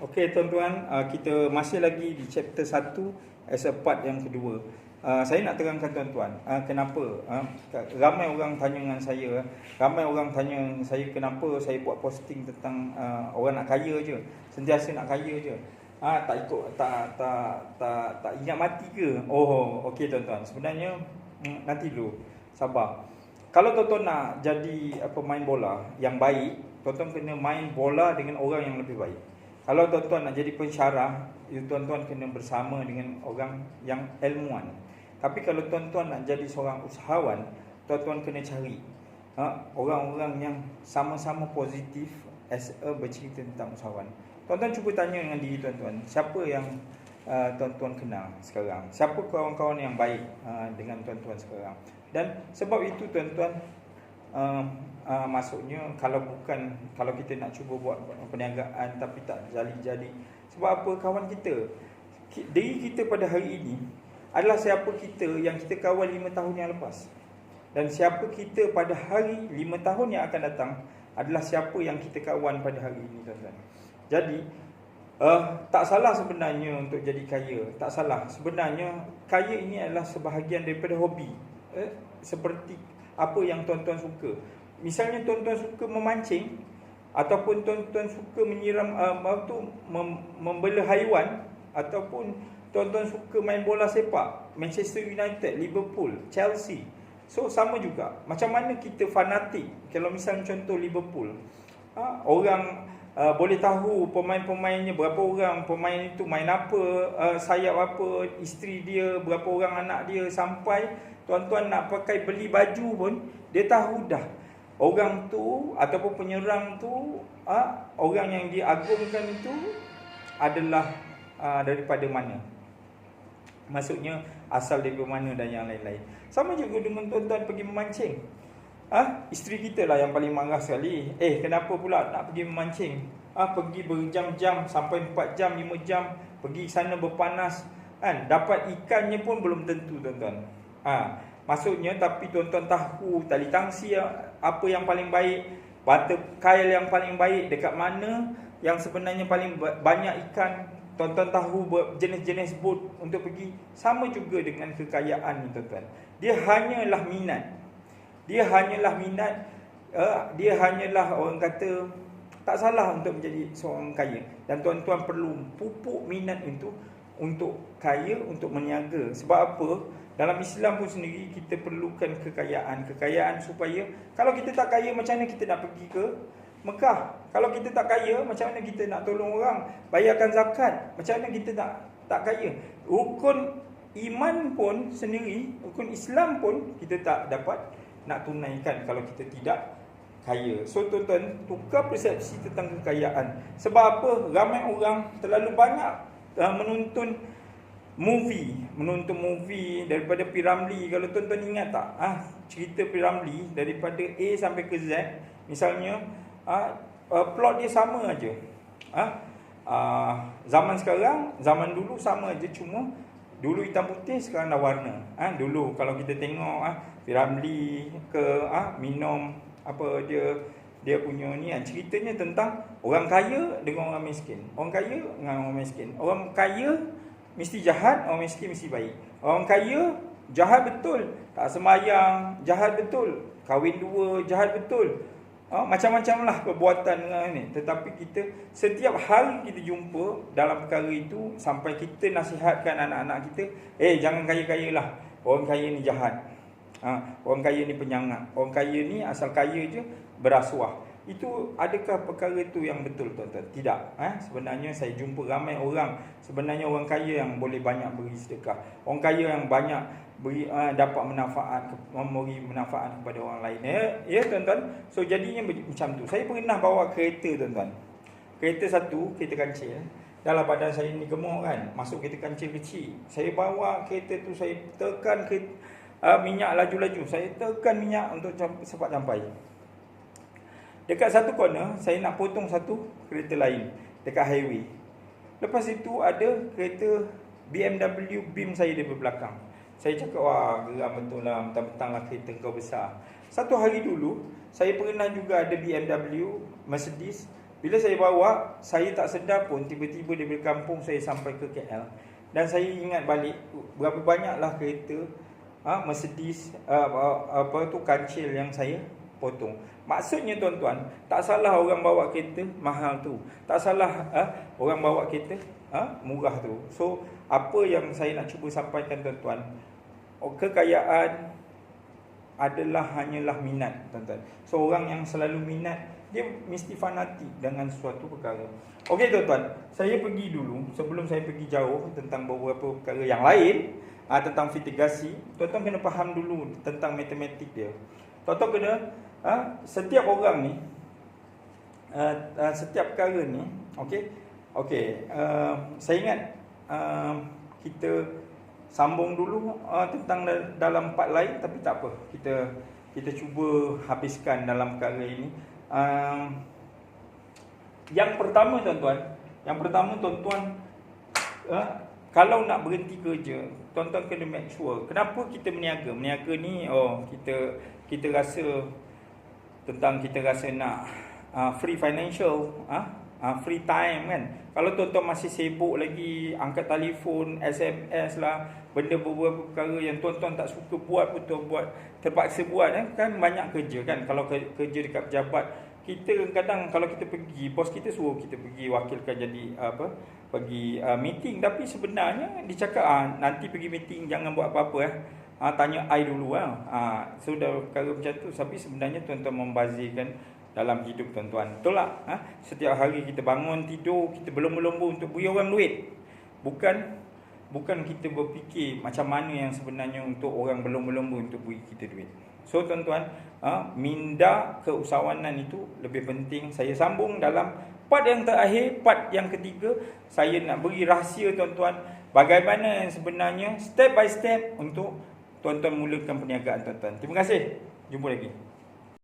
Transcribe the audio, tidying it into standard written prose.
Okey tuan-tuan, kita masih lagi di chapter 1 as a part yang kedua. Saya nak terangkan tuan-tuan, kenapa ramai orang tanya dengan saya, kenapa saya buat posting tentang orang nak kaya je, sentiasa nak kaya je. Tak ikut tak ingat mati ke? Oh, okey tuan-tuan. Sebenarnya nanti dulu. Sabar. Kalau tuan-tuan nak jadi pemain bola yang baik, tuan-tuan kena main bola dengan orang yang lebih baik. Kalau tuan-tuan nak jadi pensyarah, tuan-tuan kena bersama dengan orang yang ilmuwan. Tapi kalau tuan-tuan nak jadi seorang usahawan, tuan-tuan kena cari orang-orang yang sama-sama positif as a bercerita tentang usahawan. Tuan-tuan cuba tanya dengan diri tuan-tuan, siapa yang tuan-tuan kenal sekarang? Siapa kawan-kawan yang baik dengan tuan-tuan sekarang? Dan sebab itu tuan-tuan, maksudnya kalau kita nak cuba buat perniagaan tapi tak jadi. Sebab apa? Kawan kita, diri kita pada hari ini adalah siapa kita yang kita kawal 5 tahun yang lepas. Dan siapa kita pada hari 5 tahun yang akan datang adalah siapa yang kita kawan pada hari ini, tuan-tuan. Jadi tak salah sebenarnya untuk jadi kaya. Tak salah. Sebenarnya kaya ini adalah sebahagian daripada hobi. Seperti apa yang tuan-tuan suka. Misalnya tuan-tuan suka memancing, ataupun tuan-tuan suka menyiram membela haiwan, ataupun tuan-tuan suka main bola sepak, Manchester United, Liverpool, Chelsea. So sama juga. Macam mana kita fanatik. Kalau misalnya contoh Liverpool, orang boleh tahu pemain-pemainnya berapa orang, pemain itu main apa, sayap apa, isteri dia, berapa orang anak dia, sampai tuan-tuan nak pakai beli baju pun dia tahu dah orang tu ataupun penyerang tu, orang yang diagungkan itu adalah daripada mana, maksudnya asal daripada mana dan yang lain-lain. Sama juga dengan tuan-tuan pergi memancing. Isteri kita lah yang paling marah sekali. Kenapa pula nak pergi memancing? Pergi berjam-jam, sampai 4 jam, 5 jam, pergi sana berpanas, kan? Dapat ikannya pun belum tentu, tuan-tuan. Maksudnya, tapi tuan-tuan tahu tali tangsi apa yang paling baik, bata kail yang paling baik, dekat mana yang sebenarnya paling banyak ikan. Tuan-tuan tahu jenis-jenis bot untuk pergi. Sama juga dengan kekayaan ni, tuan-tuan. Dia hanyalah minat. Dia hanyalah orang kata, tak salah untuk menjadi seorang kaya. Dan tuan-tuan perlu pupuk minat itu untuk kaya, untuk meniaga. Sebab apa? Dalam Islam pun sendiri kita perlukan kekayaan supaya, kalau kita tak kaya, macam mana kita nak pergi ke Mekah? Kalau kita tak kaya, macam mana kita nak tolong orang, bayarkan zakat? Macam mana kita tak kaya? Rukun iman pun sendiri, rukun Islam pun kita tak dapat nak tunaikan kalau kita tidak kaya. So tuan-tuan, tukar persepsi tentang kekayaan. Sebab apa? Ramai orang terlalu banyak menonton movie daripada P. Ramlee. Kalau tuan-tuan ingat tak, cerita P. Ramlee daripada A sampai ke Z, misalnya plot dia sama aja. Zaman sekarang, zaman dulu sama aja, cuma dulu hitam putih, sekarang dah warna. Dulu kalau kita tengok P. Ramlee ke minum apa, dia punya ni, ceritanya tentang orang kaya dengan orang miskin. Orang kaya dengan orang miskin. Orang kaya mesti jahat, orang miskin mesti baik. Orang kaya jahat betul, tak sembahyang, jahat betul, kahwin dua, jahat betul. Macam-macam lah perbuatan ni. Tetapi kita setiap hari kita jumpa dalam perkara itu, sampai kita nasihatkan anak-anak kita, jangan kaya-kaya lah, orang kaya ni jahat, orang kaya ni penyangat, orang kaya ni asal kaya je, berasuah. Itu adakah perkara itu yang betul, tuan-tuan? Tidak. Sebenarnya saya jumpa ramai orang, sebenarnya orang kaya yang boleh banyak beri sedekah, orang kaya yang banyak beri, dapat memberi manfaat kepada orang lain. Ya tuan-tuan. So jadinya macam tu. Saya pernah bawa kereta, tuan-tuan. Kereta satu, kereta kancil. Dalam badan saya ni gemuk kan, masuk kereta kancil kecil. Saya bawa kereta tu, saya tekan minyak laju-laju. Saya tekan minyak untuk cepat sampai. Dekat satu corner, saya nak potong satu kereta lain dekat highway. Lepas itu ada kereta BMW Beam saya di belakang. Saya cakap, wah geram betul lah, mentang-mentang lah kereta kau besar. Satu hari dulu, saya pernah juga ada BMW, Mercedes, Bila saya bawa, saya tak sedar pun tiba-tiba daripada kampung saya sampai ke KL. Dan saya ingat balik berapa banyaklah kereta Mercedes kancil yang saya potong. Maksudnya tuan-tuan, tak salah orang bawa kereta mahal tu. Tak salah orang bawa kereta murah tu. So apa yang saya nak cuba sampaikan tuan-tuan, kekayaan adalah hanyalah minat tuan-tuan. So orang yang selalu minat, dia mesti fanatik dengan suatu perkara. Okey tuan-tuan, saya pergi dulu, sebelum saya pergi jauh tentang beberapa perkara yang lain, tentang mitigasi, tuan-tuan kena faham dulu tentang matematik dia. Tuan-tuan kena, setiap orang ni, setiap perkara ni, okey, saya ingat kita sambung dulu tentang dalam part lain, tapi tak apa, kita cuba habiskan dalam perkara ini. Yang pertama tuan-tuan, kalau nak berhenti kerja, tuan-tuan kena make sure. Kenapa kita berniaga? Berniaga ni kita rasa nak free financial, free time kan. Kalau tuan-tuan masih sibuk lagi angkat telefon, SMS lah, benda beberapa perkara yang tuan-tuan tak suka buat, betul buat, terpaksa buat kan banyak kerja kan. Kalau kerja dekat pejabat, kita kadang kalau kita pergi, bos kita suruh kita pergi wakilkan jadi pergi meeting, tapi sebenarnya dia cakap nanti pergi meeting jangan buat apa-apa tanya I dulu so dah perkara macam tu. Tapi sebenarnya tuan-tuan membazirkan dalam hidup tuan-tuan. Betul tak? Setiap hari kita bangun tidur, kita berlomba-lomba untuk beri orang duit. Bukan kita berfikir macam mana yang sebenarnya untuk orang berlomba-lomba untuk beri kita duit. So tuan-tuan, minda keusahawanan itu lebih penting. Saya sambung dalam part yang terakhir, part yang ketiga. Saya nak beri rahsia tuan-tuan, bagaimana yang sebenarnya step by step untuk tuan-tuan mulakan perniagaan tuan-tuan. Terima kasih. Jumpa lagi.